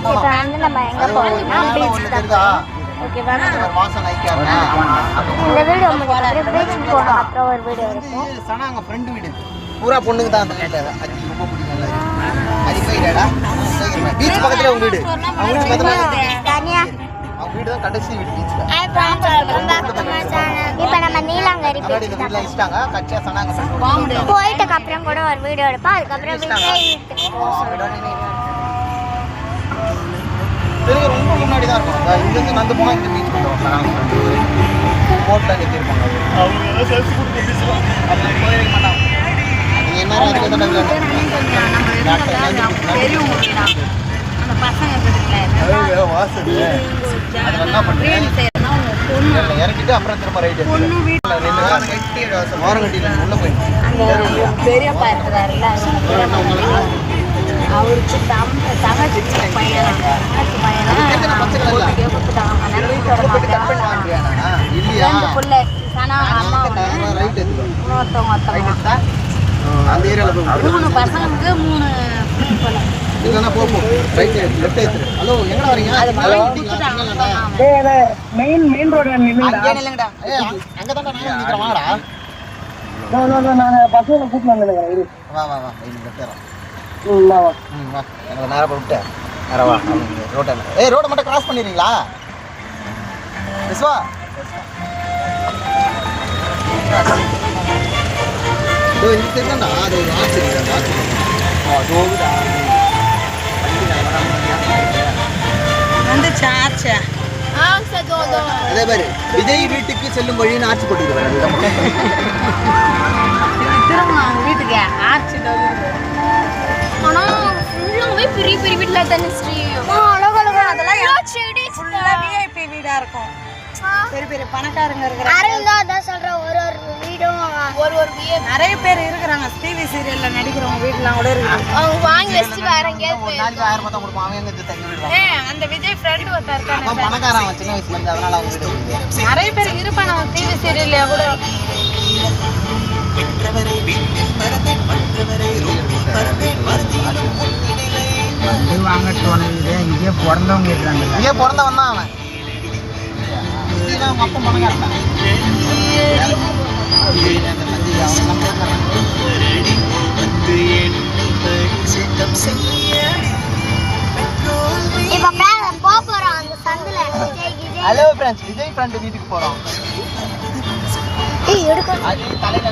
இப்போ வந்து நம்ம எங்கே போகணும்னா பீச் தான். ஓகேவா? இந்த வீடியோ முடிஞ்ச பீச்சுக்கு போகணும். அப்புறம் ஒரு வீடியோ இருக்கும். சனாங்க ஃப்ரெண்டு வீடு பூரா பொண்ணுங்க தான் அந்த வீட்டில். அது ரொம்ப பிடிக்கும். அது போயிடா பீச் பக்கத்தில் உங்க வீடு. தனியா அவங்க வீடு தான் கடைசி வீடு பீச்சில். இப்போ நம்ம நீலாங்கரி வச்சுட்டாங்க. கட்சியா சனாங்க போயிட்டுக்கு அப்புறம் கூட ஒரு வீடியோ எடுப்போம். அதுக்கப்புறம் ரொம்ப முன்னாடி தான் இருக்கும். இங்கேருந்து நடந்து போனால் இந்த பீச் பண்ணுவோம். சனாங்க போட்டில் நிற்கிருப்பாங்க. என்ன இறக்கிட்டு அப்புறம் திரும்ப ரைட்டு ஓரங்கட்டியில் உள்ள போய் பெரியப்பா இருக்கிறாருல்ல, அவருக்கு தங்கச்சி பையன் இல்லையா பிள்ளை சனா அம்மா இன்னொருத்தவங்க அந்த ஏரியாவில் 3 பசங்களுக்கு 3 பிள்ளை. இல்லைன்னா போப்போம் ரைட் லெஃப்ட் எடுத்துரு. ஹலோ எங்கடா வரீங்க? மெயின் ரோடு இல்லைங்கடா. அங்கே தான் நான் நிற்கிறேன். வாங்கடா. நான் பசங்களை கூட்டிட்டு வந்துடுறேன். வா வா வா லெஃப்ட் வா வா எனக்கு நேராக போய் விட்டேன். நேராக வா ரோட்டை ரோட்டை மட்டும் கிராஸ் பண்ணிடுறீங்களா? விஸ்வா இது தெரியுதாண்டா. அது ஒரு ஆச்சு அதே மாதிரி விஜய் வீட்டுக்கு செல்லும் வழின்னு ஆட்சி போட்டுக்கிறேன். திரும்ப வீட்டுக்கு ஆச்சு பெரிய பெரிய வீட்டுல தானே ஸ்ரீ அதெல்லாம் விஐபி வீடா இருக்கும். பெரிய பெரிய பணக்காரங்க இருக்கிறாங்க. சொல்றேன் ஒரு ஒரு வீடும் ஒரு நிறைய பேர் இருக்கிறாங்க. டிவி சீரியல்ல நடிக்கிறவங்க வீட்டுலாம் கூட இருக்கு. அவங்க வாங்கி வச்சு வேற எங்கேயாவது ஒரு நாளைக்கு 1000 ரூபாய் தான் கொடுப்பான். அவன் எங்க தங்கி விடுவான். அந்த விஜய் ஃப்ரெண்ட் ஒருத்தர் இருக்காங்க. அவன் பணக்காரன். அவன் சின்ன வயசுல இருந்து அதனால அவங்க வீடு நிறைய பேர் இருப்பாங்க. அவங்க டிவி சீரியல்ல கூட இங்கே பிறந்தவங்க இருக்காங்க. இங்கே பிறந்தவன் தான் அவன். அவங்க அப்பா பணக்காரன். ஹலோ ஃப்ரெண்ட்ஸ், விஜய் ஃப்ரெண்ட் வீட்டுக்கு போறோம். அது தலையில